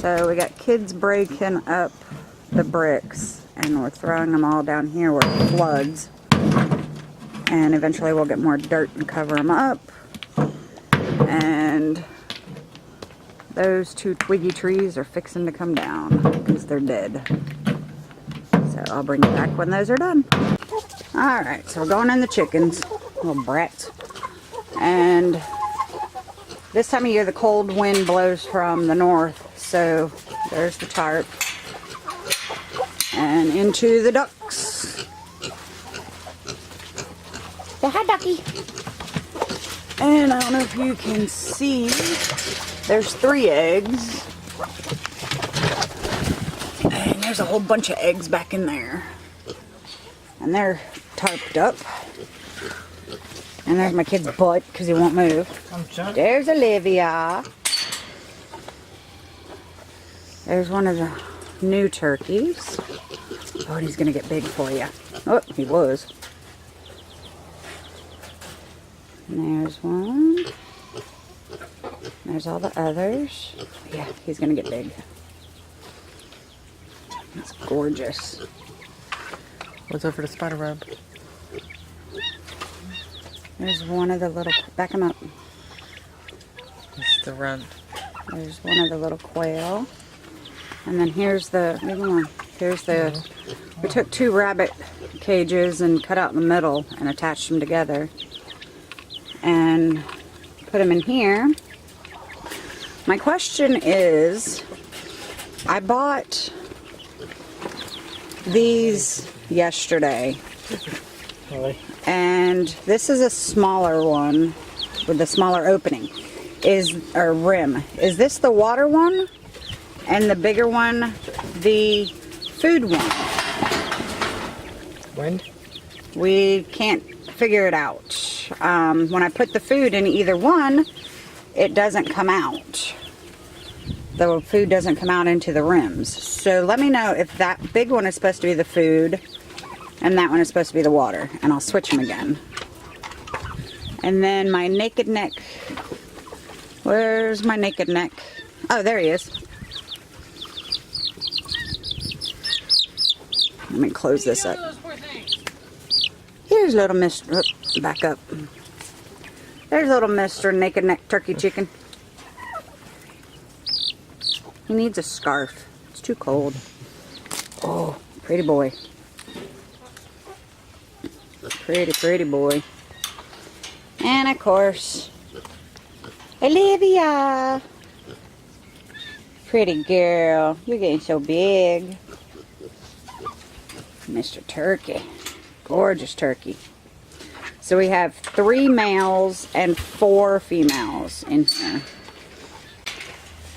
So we got kids breaking up the bricks and we're throwing them all down here where it floods. And eventually we'll get more dirt and cover them up. And those two twiggy trees are fixing to come down because they're dead. So I'll bring it back when those are done. Alright, so we're going in the chickens, little brats. And this time of year the cold wind blows from the north. So there's the tarp. And into the ducks. Say hi, ducky. And I don't know if you can see, there's 3 eggs. And there's a whole bunch of eggs back in there. And they're tarped up. And there's my kid's butt because he won't move. There's Olivia. There's one of the new turkeys. Oh, and he's going to get big for you. Oh, he was. And there's one. There's all the others. Yeah, he's going to get big. That's gorgeous. What's over the spider web? There's one of the little... Back him up. It's the runt. There's one of the little quail. And then here's the... Here's the... We took 2 rabbit cages and cut out the middle and attached them together. And put them in here. My question is... I bought these yesterday. Really? And this is a smaller one with a smaller opening. Or rim. Is this the water one? And the bigger one, the food one? When? We can't figure it out. When I put the food in either one, it doesn't come out. The food doesn't come out into the rims. So let me know if that big one is supposed to be the food and that one is supposed to be the water. And I'll switch them again. And then my naked neck. Where's my naked neck? Oh, there he is. Let me close this up. Here's little Mr. Oh, back up. There's little Mr. Naked Neck Turkey Chicken. He needs a scarf. It's too cold. Oh, pretty boy. Pretty, pretty boy. And of course, Olivia. Pretty girl. You're getting so big. Mr. Turkey. Gorgeous turkey. So we have 3 males and 4 females in here.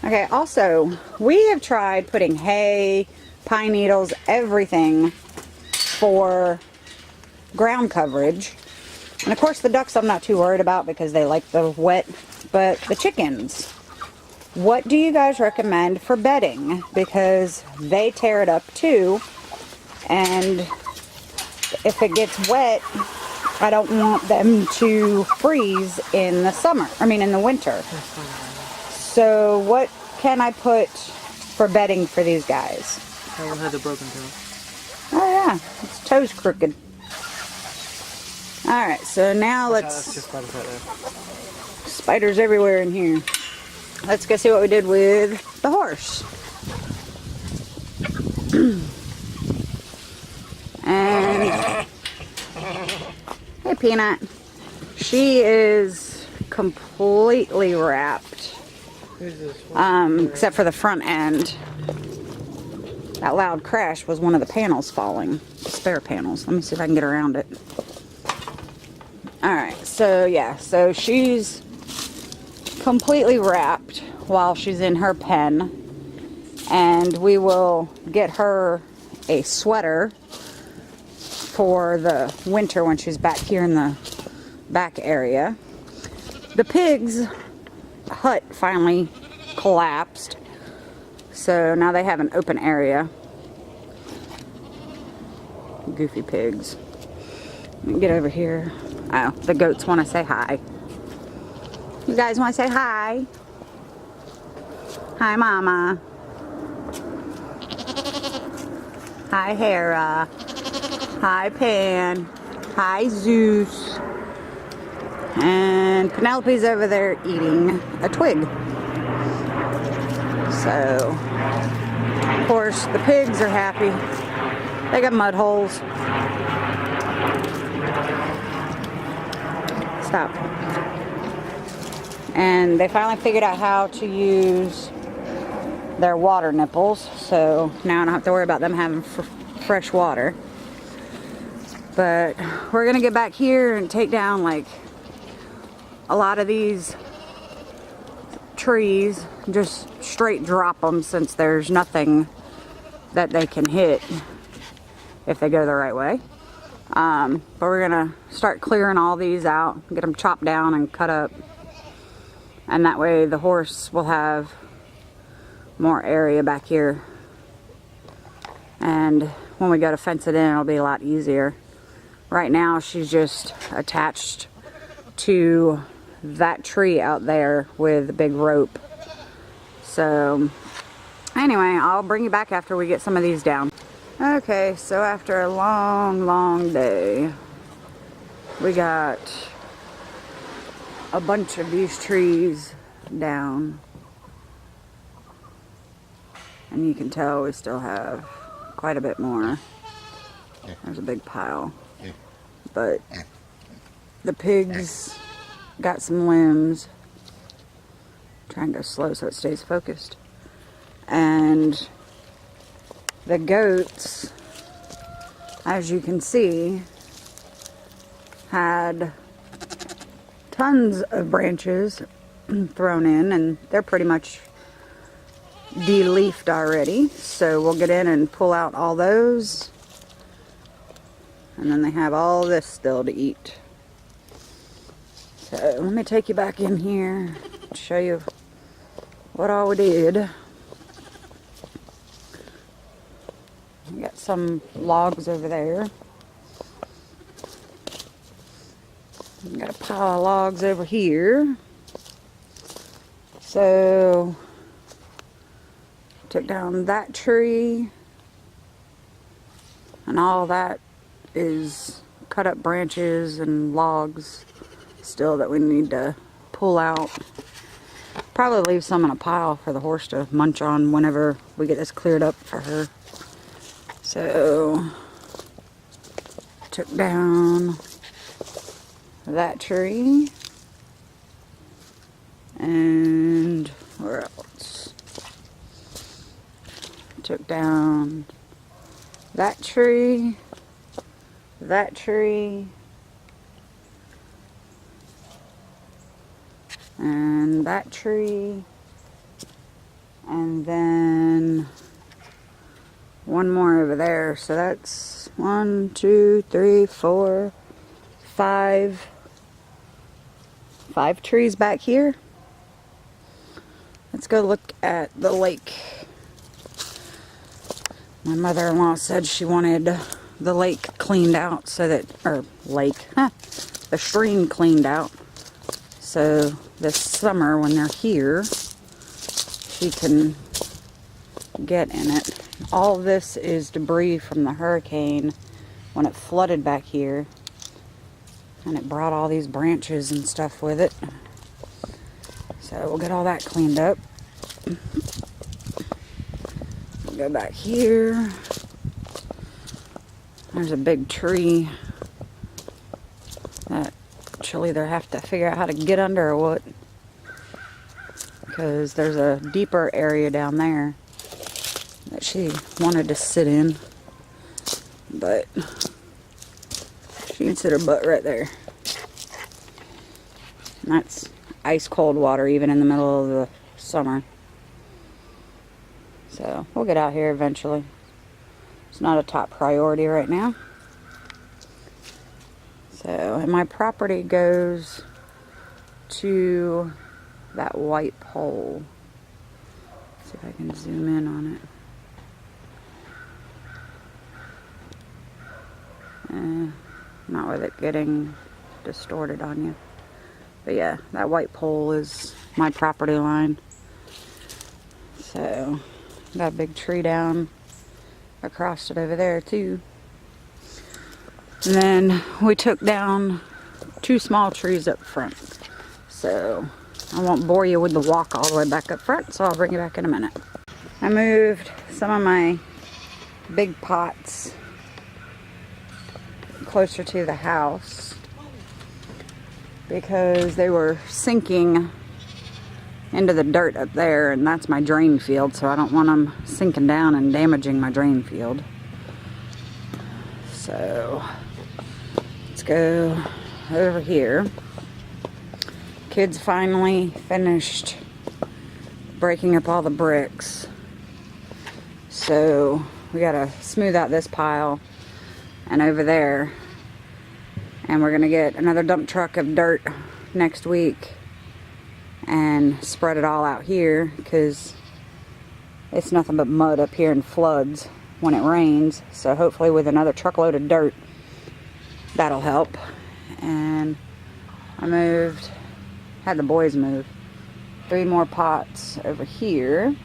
Okay, also, we have tried putting hay, pine needles, everything for ground coverage. And of course the ducks I'm not too worried about because they like the wet, but the chickens. What do you guys recommend for bedding? Because they tear it up too. And if it gets wet, I don't want them to freeze in the summer. I mean in the winter. So what can I put for bedding for these guys? That one had the broken toe. Oh yeah, its toe's crooked. Alright, so now let's... Spiders everywhere in here. Let's go see what we did with the horse. And... Hey, Peanut. She is completely wrapped. Except for the front end. That loud crash was one of the panels falling. The spare panels. Let me see if I can get around it. Alright, so yeah. So she's completely wrapped while she's in her pen. And we will get her a sweater for the winter when she's back here in the back area. The pigs' hut finally collapsed, so now they have an open area. Goofy pigs. Let me get over here. Oh, the goats want to say hi. You guys want to say hi? Hi, Mama. Hi, Hera. Hi, Pan. Hi, Zeus. And Penelope's over there eating a twig. So, of course, the pigs are happy. They got mud holes. Stop. And they finally figured out how to use their water nipples. So now I don't have to worry about them having fresh water. But we're going to get back here and take down like a lot of these trees. Just straight drop them since there's nothing that they can hit if they go the right way. But we're gonna start clearing all these out, get them chopped down and cut up, and that way the horse will have more area back here, and when we go to fence it in, it'll be a lot easier. Right now she's just attached to that tree out there with a big rope. So anyway, I'll bring you back after we get some of these down. Okay, so after a long day, we got a bunch of these trees down. And you can tell we still have quite a bit more. There's a big pile. But the pigs got some limbs. Trying to go slow so it stays focused. And the goats, as you can see, had tons of branches thrown in, and they're pretty much de-leafed already. So we'll get in and pull out all those, and then they have all this still to eat. So let me take you back in here and show you what all we did. We got some logs over there. We got a pile of logs over here. So, took down that tree. And all that is cut up branches and logs still that we need to pull out. Probably leave some in a pile for the horse to munch on whenever we get this cleared up for her. So, took down that tree, and where else? Took down that tree, and that tree, and then one more over there. So that's 1, 2, 3, 4, 5 trees back here. Let's go look at the lake. My mother-in-law said she wanted the lake cleaned out so that, the stream cleaned out. So this summer when they're here, she can get in it. All this is debris from the hurricane when it flooded back here. And it brought all these branches and stuff with it. So we'll get all that cleaned up. We'll go back here. There's a big tree that she'll either have to figure out how to get under or what. Because there's a deeper area down there that she wanted to sit in. But she can sit her butt right there. And that's ice cold water even in the middle of the summer. So we'll get out here eventually. It's not a top priority right now. So, and my property goes to that white pole. Let's see if I can zoom in on it. Not with it getting distorted on you. But yeah, that white pole is my property line. So, got a big tree down across it over there too. And then we took down 2 small trees up front. So I won't bore you with the walk all the way back up front, so I'll bring you back in a minute. I moved some of my big pots closer to the house because they were sinking into the dirt up there, and that's my drain field, so I don't want them sinking down and damaging my drain field. So let's go over here. Kids finally finished breaking up all the bricks, so we gotta smooth out this pile and over there, and we're gonna get another dump truck of dirt next week and spread it all out here because it's nothing but mud up here and floods when it rains. So hopefully with another truckload of dirt, that'll help. And I had the boys move 3 more pots over here,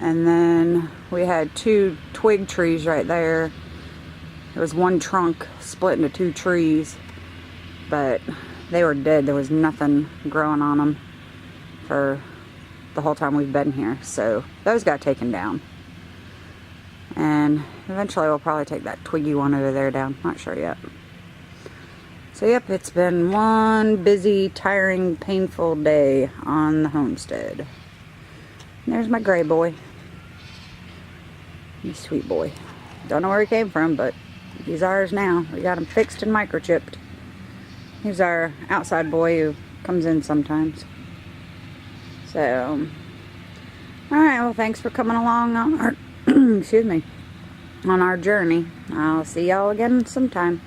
and then we had 2 twig trees right there. There was 1 trunk split into 2 trees, but they were dead. There was nothing growing on them for the whole time we've been here. So those got taken down. And eventually we'll probably take that twiggy one over there down. Not sure yet. So yep, it's been one busy, tiring, painful day on the homestead. And there's my gray boy. He's a sweet boy. Don't know where he came from, but he's ours now. We got him fixed and microchipped. He's our outside boy who comes in sometimes. So, alright, well, thanks for coming along on our, excuse me, on our journey. I'll see y'all again sometime.